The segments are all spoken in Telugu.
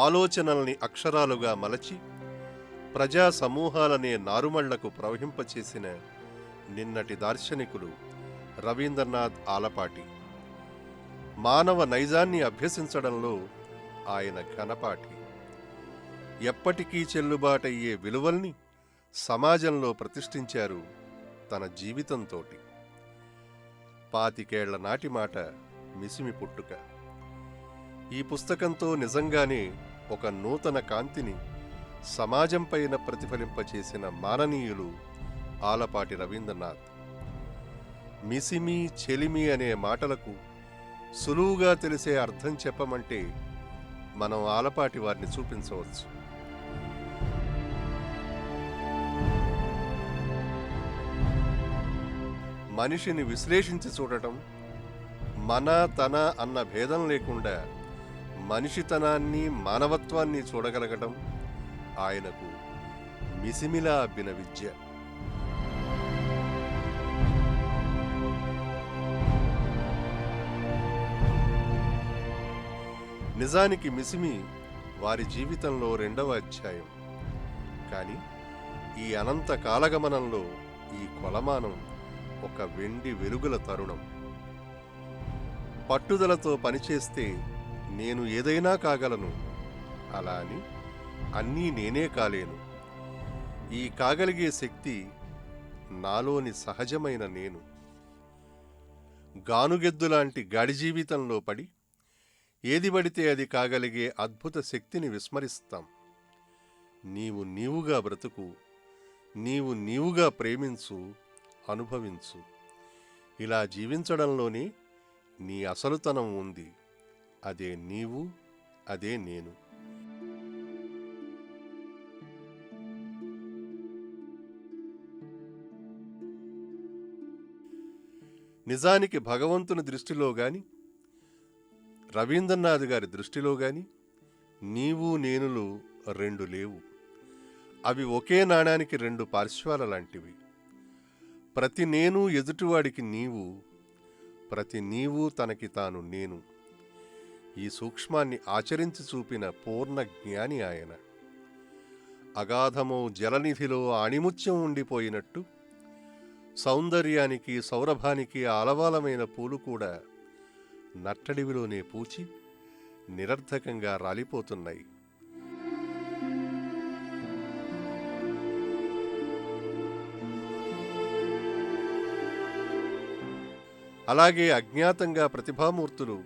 ఆలోచనల్ని అక్షరాలుగా మలచి ప్రజా సమూహాలనే నారుమళ్లకు ప్రవహింపచేసిన నిన్నటి దార్శనికులు రవీంద్రనాథ్ ఆలపాటి. మానవ నైజాన్ని అభ్యసించడంలో ఆయన ఘనపాఠి. ఎప్పటికీ చెల్లుబాటయ్యే విలువల్ని సమాజంలో ప్రతిష్ఠించారు తన జీవితంతోటి. 25 ఏళ్ల నాటి మాట మిసిమి పుట్టుక. ఈ పుస్తకంతో నిజంగానే ఒక నూతన కాంతిని సమాజంపైన ప్రతిఫలింపచేసిన మాననీయులు ఆలపాటి రవీంద్రనాథ్. మిసిమి, చెలిమి అనే మాటలకు సులువుగా తెలిసే అర్థం చెప్పమంటే మనం ఆలపాటి వారిని చూపించవచ్చు. మనిషిని విశ్లేషించి చూడటం, మన తన అన్న భేదం లేకుండా మనిషితనాన్ని, మానవత్వాన్ని చూడగలగటం ఆయనకు మిసిమిలా అబ్బిన విద్య. నిజానికి మిసిమి వారి జీవితంలో 2వ అధ్యాయం. కానీ ఈ అనంత కాలగమనంలో ఈ కొలమానం ఒక వెండి వెలుగుల తరుణం. పట్టుదలతో పనిచేస్తే నేను ఏదైనా కాగలను, అలా అని అన్నీ నేనే కాలేను. ఈ కాగలిగే శక్తి నాలోని సహజమైన నేను. గానుగెద్దులాంటి గాడి జీవితంలో పడి ఏది పడితే అది కాగలిగే అద్భుత శక్తిని విస్మరిస్తాం. నీవు నీవుగా బ్రతుకు, నీవు నీవుగా ప్రేమించు, అనుభవించు. ఇలా జీవించడంలోనే నీ అసలుతనం ఉంది. అదే నీవు, అదే నేను. నిజానికి భగవంతుని దృష్టిలో గాని, రవీంద్రనాథ్ గారి దృష్టిలో గాని నీవు నేనులు 2 లేవు. అవి ఒకే నాణానికి 2 పార్శ్వాల లాంటివి. ప్రతి నేను ఎదుటివాడికి నీవు, ప్రతి నీవు తనకి తాను నేను. ఈ సూక్ష్మాన్ని ఆచరించి చూపిన పూర్ణ జ్ఞాని ఆయన. అగాధమో జలనిధిలో ఆణిముత్యం ఉండిపోయినట్టు సౌందర్యానికి, సౌరభానికి ఆలవాలమైన పూలు కూడా నట్టడివిలోనే పూచి నిరర్థకంగా రాలిపోతున్నాయి. అలాగే అజ్ఞాతంగా ప్రతిభామూర్తులు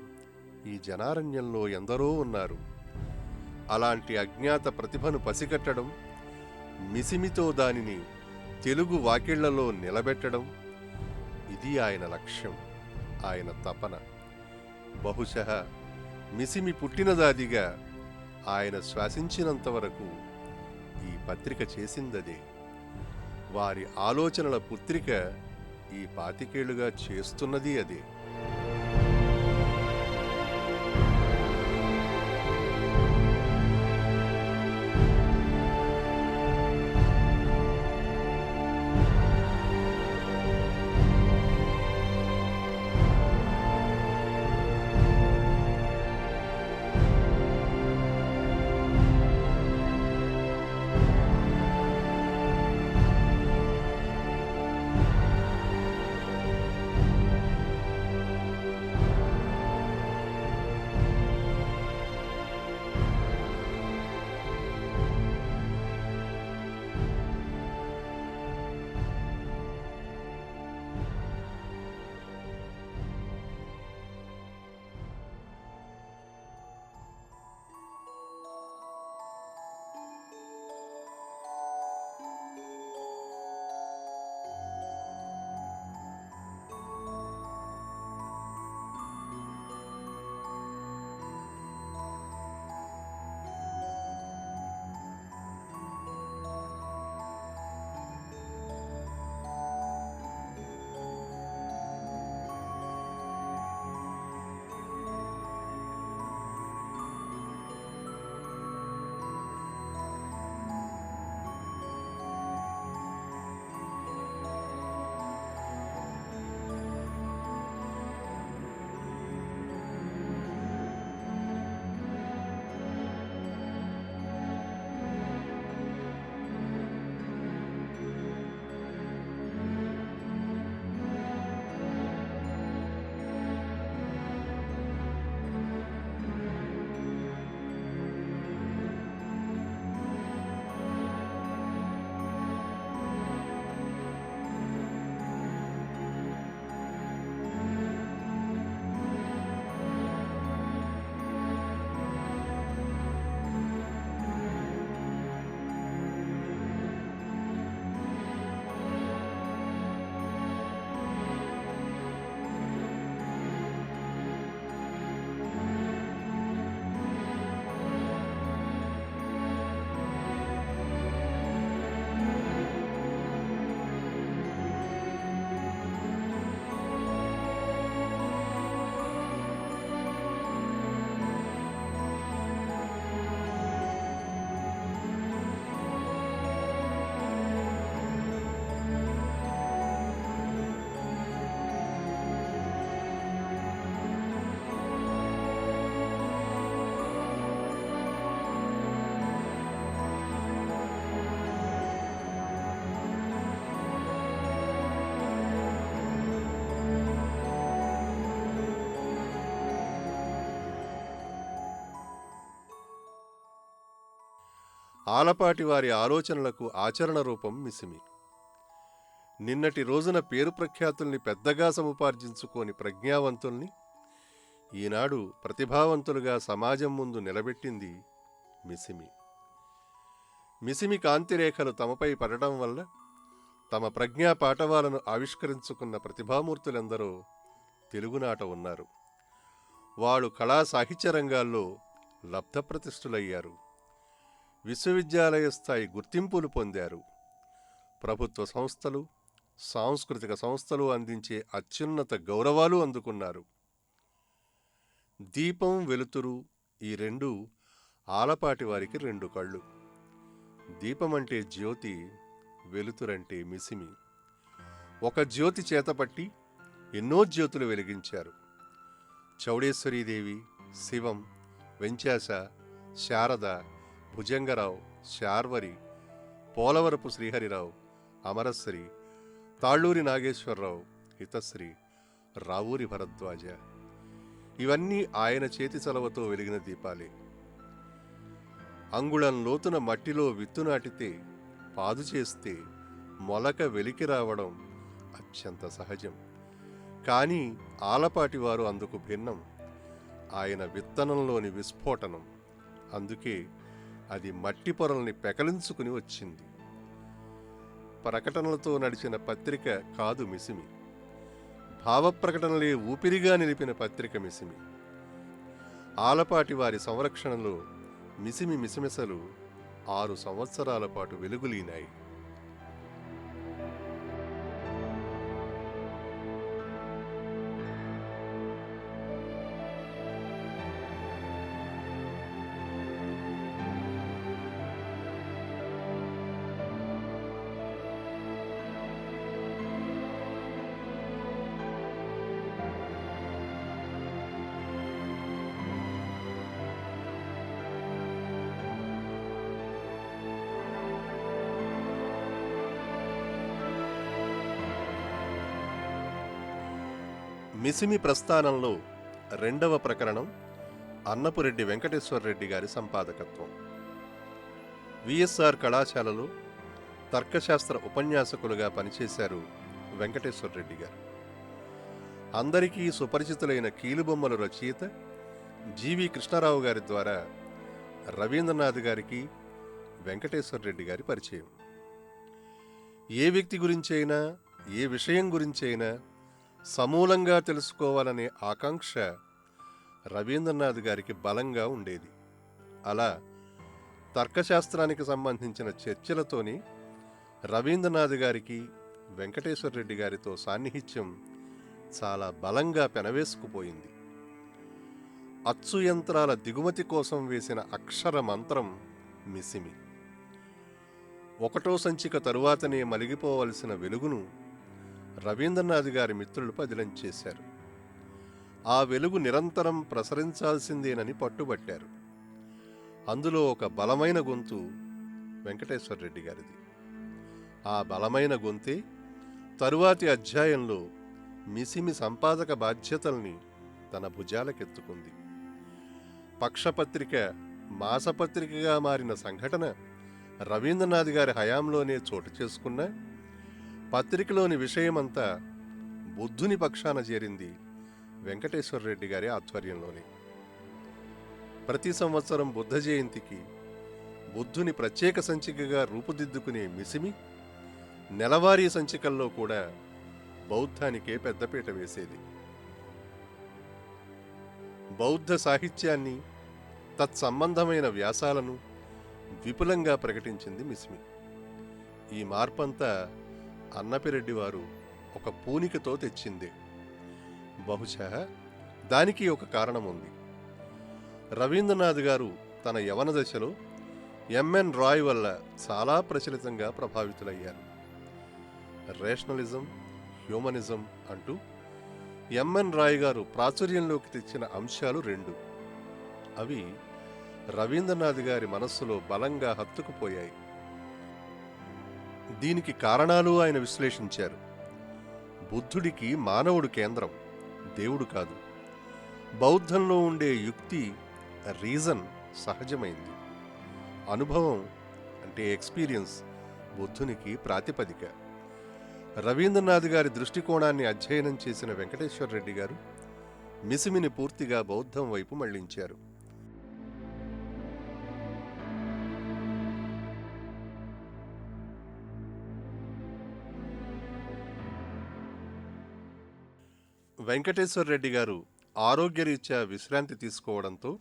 ఈ జనారణ్యంలో ఎందరో ఉన్నారు. అలాంటి అజ్ఞాత ప్రతిభను పసిగట్టడం, మిసిమితో దానిని తెలుగు వాకిళ్లలో నిలబెట్టడం, ఇది ఆయన లక్ష్యం, ఆయన తపన. బహుశః మిసిమి పుట్టినదాదిగా ఆయన శ్వాసించినంతవరకు ఈ పత్రిక చేసిందదే. వారి ఆలోచనల పుత్రిక ఈ 25 ఏళ్లుగా చేస్తున్నది అదే. ఆలపాటి వారి ఆలోచనలకు ఆచరణ రూపం మిసిమి. నిన్నటి రోజున పేరు ప్రఖ్యాతుల్ని పెద్దగా సముపార్జించుకోని ప్రజ్ఞావంతుల్ని ఈనాడు ప్రతిభావంతులుగా సమాజం ముందు నిలబెట్టింది మిసిమి. మిసిమి కాంతిరేఖలు తమపై పడటం వల్ల తమ ప్రజ్ఞా పాటవాలను ఆవిష్కరించుకున్న ప్రతిభామూర్తులెందరో తెలుగునాట ఉన్నారు. వాడు కళా సాహిత్య రంగాల్లో లబ్ధప్రతిష్ఠులయ్యారు. విశ్వవిద్యాలయ స్థాయి గుర్తింపులు పొందారు. ప్రభుత్వ సంస్థలు, సాంస్కృతిక సంస్థలు అందించే అత్యున్నత గౌరవాలు అందుకున్నారు. దీపం, వెలుతురు ఈ రెండూ ఆలపాటి వారికి రెండు కళ్ళు. దీపమంటే జ్యోతి, వెలుతురంటే మిసిమి. ఒక జ్యోతి చేతపట్టి ఎన్నో జ్యోతులు వెలిగించారు. చౌడేశ్వరీదేవి, శివం, వెంచాస, శారద, భుజంగరావు, శార్వరి, పోలవరపు శ్రీహరిరావు, అమరశ్రీ, తాళ్ళూరి నాగేశ్వరరావు, హితశ్రీ, రావూరి భరద్వాజ ఇవన్నీ ఆయన చేతి చలవతో వెలిగిన దీపాలే. అంగుళం లోతున మట్టిలో విత్తు నాటితే, పాదు చేస్తే మొలక వెలికి రావడం అత్యంత సహజం. కానీ ఆలపాటివారు అందుకు భిన్నం. ఆయన విత్తనంలోని విస్ఫోటనం. అందుకే అది మట్టి పొరల్ని పెకలించుకుని వచ్చింది. ప్రకటనలతో నడిచిన పత్రిక కాదు మిసిమి. భావప్రకటనలే ఊపిరిగా నిలిపిన పత్రిక మిసిమి. ఆలపాటి వారి సంరక్షణలో మిసిమి మిసిమిసలు 6 సంవత్సరాల పాటు వెలుగులీనాయి. మిసిమి ప్రస్థానంలో రెండవ ప్రకరణం అన్నపురెడ్డి వెంకటేశ్వరరెడ్డి గారి సంపాదకత్వం. విఎస్ఆర్ కళాశాలలో తర్కశాస్త్ర ఉపన్యాసకులుగా పనిచేశారు వెంకటేశ్వరరెడ్డి గారు. అందరికీ సుపరిచితులైన కీలుబొమ్మల రచయిత జీవి కృష్ణారావు గారి ద్వారా రవీంద్రనాథ్ గారికి వెంకటేశ్వరరెడ్డి గారి పరిచయం. ఏ వ్యక్తి గురించైనా, ఏ విషయం గురించైనా సమూలంగా తెలుసుకోవాలనే ఆకాంక్ష రవీంద్రనాథ్ గారికి బలంగా ఉండేది. అలా తర్కశాస్త్రానికి సంబంధించిన చర్చలతోని రవీంద్రనాథ్ గారికి వెంకటేశ్వరరెడ్డి గారితో సాన్నిహిత్యం చాలా బలంగా పెనవేసుకుపోయింది. అచ్చు యంత్రాల దిగుమతి కోసం వేసిన అక్షర మంత్రం మిసిమి. 1వ సంచిక తరువాతనే మలిగిపోవలసిన వెలుగును రవీంద్రనాథ్ గారి మిత్రులు పదిలం చేశారు. ఆ వెలుగు నిరంతరం ప్రసరించాల్సిందేనని పట్టుబట్టారు. అందులో ఒక బలమైన గొంతు వెంకటేశ్వరరెడ్డి గారిది. ఆ బలమైన గొంతే తరువాతి అధ్యాయంలో మిసిమి సంపాదక బాధ్యతల్ని తన భుజాలకెత్తుకుంది. పక్షపత్రిక మాసపత్రికగా మారిన సంఘటన రవీంద్రనాథ్ గారి హయాంలోనే చోటు చేసుకున్న పత్రికలోని విషయమంతా బుద్ధుని పక్షాన చేరింది వెంకటేశ్వరరెడ్డి గారి ఆధ్వర్యంలోనే. ప్రతి సంవత్సరం బుద్ధ జయంతికి బుద్ధుని ప్రత్యేక సంచికగా రూపుదిద్దుకునే మిసిమి నెలవారీ సంచికల్లో కూడా బౌద్ధానికే పెద్దపీట వేసేది. బౌద్ధ సాహిత్యాన్ని, తత్సంబంధమైన వ్యాసాలను విపులంగా ప్రకటించింది మిసిమి. ఈ మార్పంతా అన్నపిరెడ్డి వారు ఒక పూనికతో తెచ్చిందే. బహుశా దానికి ఒక కారణం ఉంది. రవీంద్రనాథ్ గారు తన యవన దశలో ఎంఎన్ రాయ్ వల్ల చాలా ప్రచలితంగా ప్రభావితులయ్యారు. రేషనలిజం, హ్యూమనిజం అంటూ ఎంఎన్ రాయ్ గారు ప్రాచుర్యంలోకి తెచ్చిన అంశాలు 2. అవి రవీంద్రనాథ్ గారి మనస్సులో బలంగా హత్తుకుపోయాయి. దీనికి కారణాలు ఆయన విశ్లేషించారు. బుద్ధుడికి మానవుడు కేంద్రం, దేవుడు కాదు. బౌద్ధంలో ఉండే యుక్తి, రీజన్ సహజమైంది. అనుభవం అంటే ఎక్స్పీరియన్స్ బుద్ధునికి ప్రాతిపదిక. రవీంద్రనాథ్ గారి దృష్టికోణాన్ని అధ్యయనం చేసిన వెంకటేశ్వర రెడ్డి గారు మిసిమిని పూర్తిగా బౌద్ధం వైపు మళ్లించారు. వెంకటేశ్వర రెడ్డి గారు ఆరోగ్యరీత్యా విశ్రాంతి తీసుకోవడంతో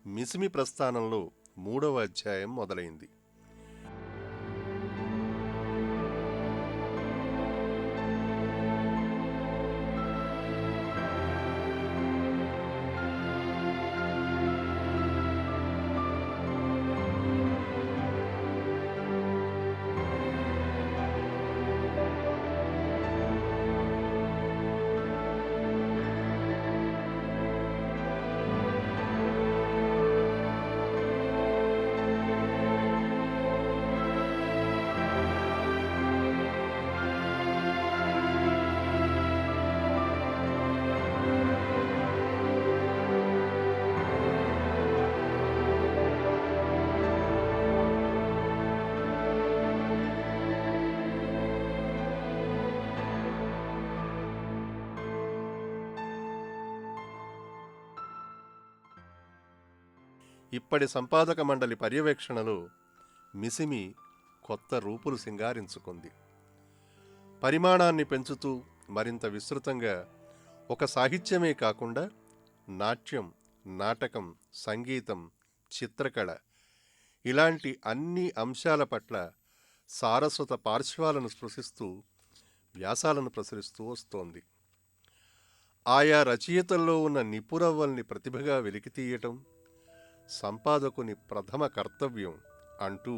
మిసిమి ప్రస్థానంలో 3వ అధ్యాయం మొదలైంది. ఇప్పటి సంపాదక మండలి పర్యవేక్షణలో మిసిమి కొత్త రూపులు సింగారించుకుంది. పరిమాణాన్ని పెంచుతూ మరింత విస్తృతంగా ఒక సాహిత్యమే కాకుండా నాట్యం, నాటకం, సంగీతం, చిత్రకళ ఇలాంటి అన్ని అంశాల పట్ల సారస్వత పార్శ్వాలను స్పృశిస్తూ వ్యాసాలను ప్రసరిస్తూ వస్తోంది. ఆయా రచయితల్లో ఉన్న నిపురవ్వల్ని ప్రతిభగా వెలికితీయటం సంపాదకుని ప్రథమ కర్తవ్యం అంటూ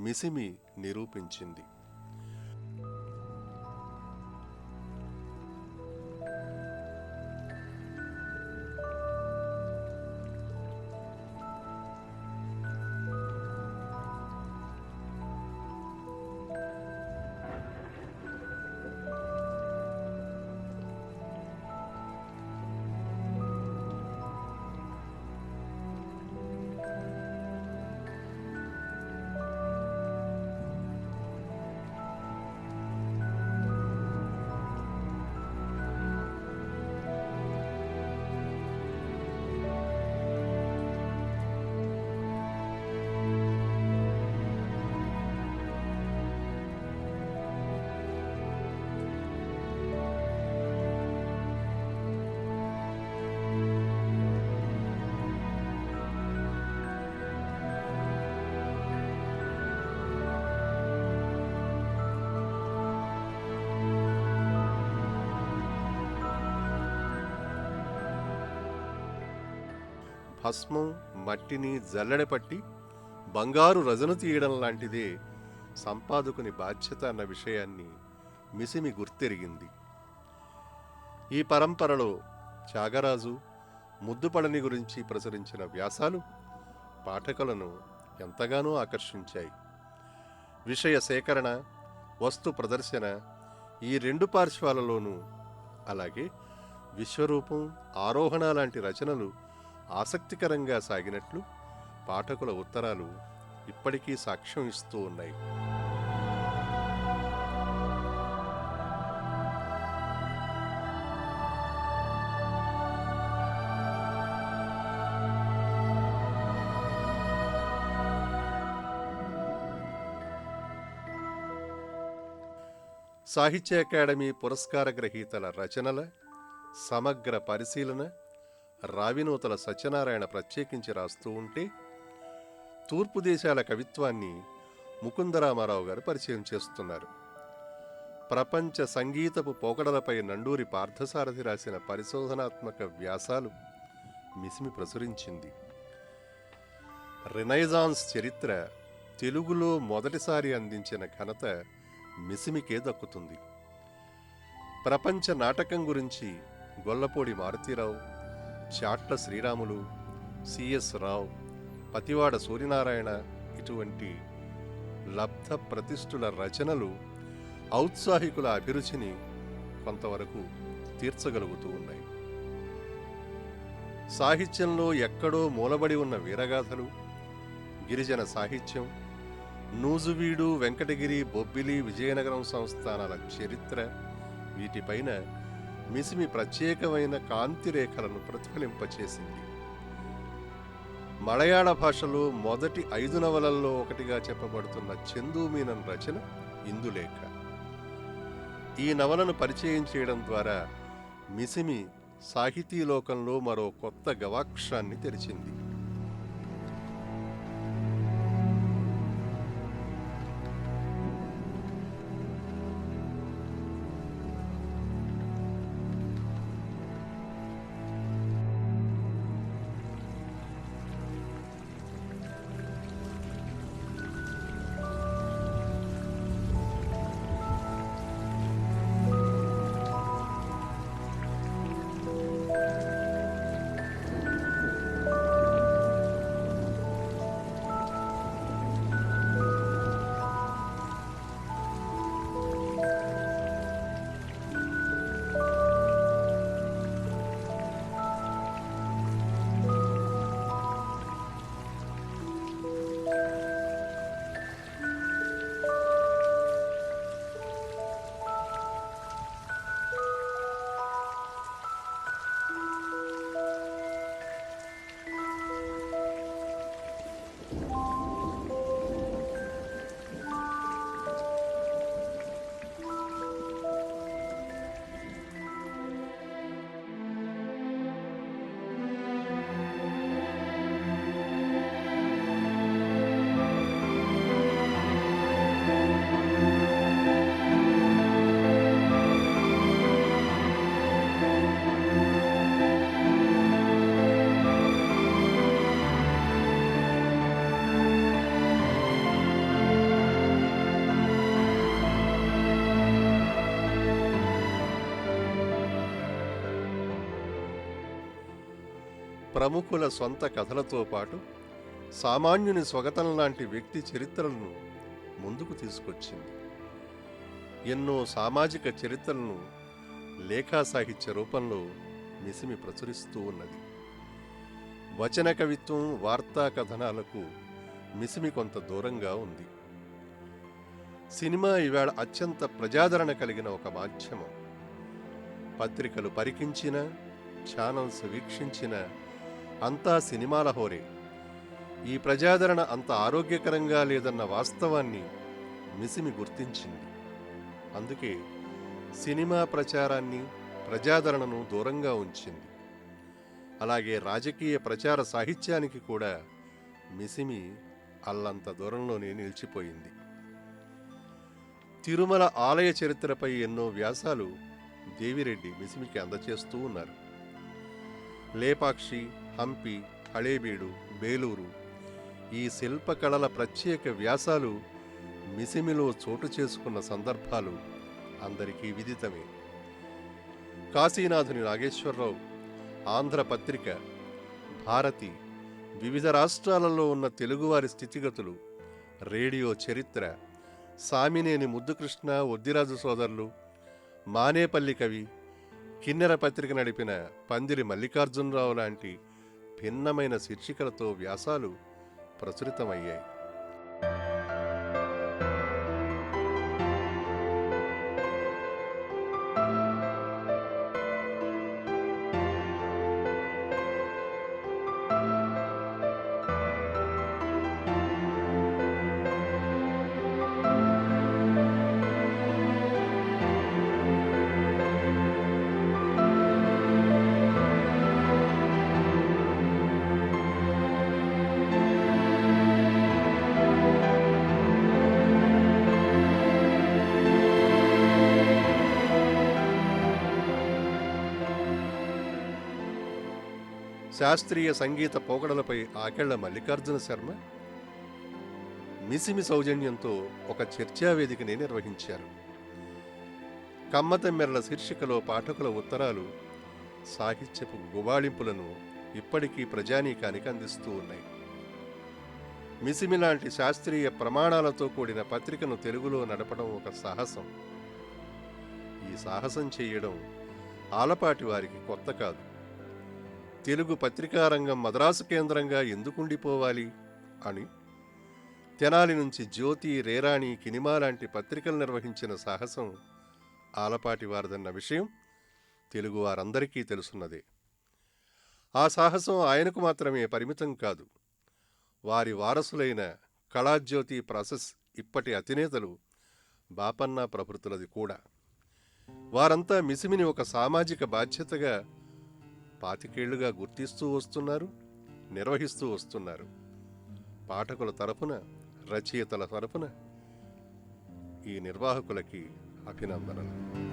మిసిమి నిరూపించింది. భస్మం, మట్టిని జల్లెడపట్టి బంగారు రజను తీయడం లాంటిదే సంపాదకుని బాధ్యత అన్న విషయాన్ని మిసిమి గుర్తెరిగింది. ఈ పరంపరలో త్యాగరాజు, ముద్దుపడని గురించి ప్రచురించిన వ్యాసాలు పాఠకులను ఎంతగానో ఆకర్షించాయి. విషయ సేకరణ, వస్తు ప్రదర్శన ఈ 2 పార్శ్వాలలోనూ, అలాగే విశ్వరూపం, ఆరోహణ లాంటి రచనలు ఆసక్తికరంగా సాగినట్లు పాఠకుల ఉత్తరాలు ఇప్పటికీ సాక్ష్యం ఇస్తూ ఉన్నాయి. సాహిత్య అకాడమీ పురస్కార గ్రహీతల రచనల సమగ్ర పరిశీలన రావినూతల సత్యనారాయణ ప్రత్యేకించి రాస్తూ ఉంటే, తూర్పు దేశాల కవిత్వాన్ని ముకుందరామారావు గారు పరిచయం చేస్తున్నారు. ప్రపంచ సంగీతపు పోకడలపై నండూరి పార్థసారథి రాసిన పరిశోధనాత్మక వ్యాసాలు మిసిమి ప్రచురించింది. రెనైజాన్స్ చరిత్ర తెలుగులో మొదటిసారి అందించిన ఘనత మిసిమికే దక్కుతుంది. ప్రపంచ నాటకం గురించి గొల్లపూడి మారుతీరావు, చాట్ల శ్రీరాములు, సిఎస్ రావు, పతివాడ సూర్యనారాయణ ఇటువంటి లబ్ధ ప్రతిష్ఠుల రచనలు ఔత్సాహికుల అభిరుచిని కొంతవరకు తీర్చగలుగుతూ ఉన్నాయి. సాహిత్యంలో ఎక్కడో మూలబడి ఉన్న వీరగాథలు, గిరిజన సాహిత్యం, నూజువీడు, వెంకటగిరి, బొబ్బిలి, విజయనగరం సంస్థానాల చరిత్ర వీటిపైన మిసిమి ప్రత్యేకమైన కాంతి రేఖలను ప్రతిఫలింపచేసింది. మలయాళ భాషలో మొదటి 5 నవలల్లో ఒకటిగా చెప్పబడుతున్న చందూమీనన్ రచన ఇందులేఖ. ఈ నవలను పరిచయం చేయడం ద్వారా మిసిమి సాహితీ లోకంలో మరో కొత్త గవాక్షాన్ని తెరిచింది. ప్రముఖుల సొంత కథలతో పాటు సామాన్యుని స్వగతం లాంటి వ్యక్తి చరిత్రలను ముందుకు తీసుకొచ్చింది. ఎన్నో సామాజిక చరిత్రలను లేఖా సాహిత్య రూపంలో మిసిమి ప్రచురిస్తూ ఉన్నది. వచన కవిత్వం, వార్తా కథనాలకు మిసిమి కొంత దూరంగా ఉంది. సినిమా ఇవాళ అత్యంత ప్రజాదరణ కలిగిన ఒక మాధ్యమం. పత్రికలు పరికించిన, ఛానల్స్ వీక్షించిన అంతా సినిమాల హోరే. ఈ ప్రజాదరణ అంత ఆరోగ్యకరంగా లేదన్న వాస్తవాన్ని మిసిమి గుర్తించింది. అందుకే సినిమా ప్రచారాన్ని, ప్రజాదరణను దూరంగా ఉంచింది. అలాగే రాజకీయ ప్రచార సాహిత్యానికి కూడా మిసిమి అల్లంత దూరంలోనే నిలిచిపోయింది. తిరుమల ఆలయ చరిత్రపై ఎన్నో వ్యాసాలు దేవిరెడ్డి మిసిమికి అందచేస్తూ ఉన్నారు. లేపాక్షి, హంపి, హళేబీడు, బేలూరు ఈ శిల్పకళల ప్రత్యేక వ్యాసాలు మిసిమిలో చోటు చేసుకున్న సందర్భాలు అందరికీ విదితమే. కాశీనాథుని నాగేశ్వరరావు, ఆంధ్ర పత్రిక, భారతి, వివిధ రాష్ట్రాలలో ఉన్న తెలుగువారి స్థితిగతులు, రేడియో చరిత్ర, సామినేని ముద్దుకృష్ణ, ఒద్దిరాజు సోదరులు, మానేపల్లి కవి, కిన్నెర పత్రిక నడిపిన పందిరి మల్లికార్జునరావు లాంటి భిన్నమైన శీర్షికలతో వ్యాసాలు ప్రచురితమయ్యాయి. శాస్త్రీయ సంగీత పోకడలపై ఆకెళ్ల మల్లికార్జున శర్మ మిసిమి సౌజన్యంతో ఒక చర్చావేదికని నిర్వహించారు. కమ్మతమ్మెర్ల శీర్షికలో పాఠకుల ఉత్తరాలు సాహిత్యపు గుబాళింపులను ఇప్పటికీ ప్రజానీకానికి అందిస్తూ ఉన్నాయి. మిసిమి లాంటి శాస్త్రీయ ప్రమాణాలతో కూడిన పత్రికను తెలుగులో నడపడం ఒక సాహసం. ఈ సాహసం చేయడం ఆలపాటి వారికి కొత్త కాదు. తెలుగు పత్రికారంగం మద్రాసు కేంద్రంగా ఎందుకుండిపోవాలి అని తెనాలి నుంచి జ్యోతి, రేరాణి, కినిమా లాంటి పత్రికలు నిర్వహించిన సాహసం ఆలపాటి వారిదన్న విషయం తెలుగు వారందరికీ తెలుసున్నదే. ఆ సాహసం ఆయనకు మాత్రమే పరిమితం కాదు. వారి వారసులైన కళాజ్యోతి ప్రాసెస్ ఇప్పటి అధినేతలు బాపన్న ప్రభృతులది కూడా. వారంతా మిసిమిని ఒక సామాజిక బాధ్యతగా 25 ఏళ్లుగా గుర్తిస్తూ వస్తున్నారు, నిర్వహిస్తూ వస్తున్నారు. పాఠకుల తరపున, రచయితల తరపున ఈ నిర్వాహకులకి అభినందనలు.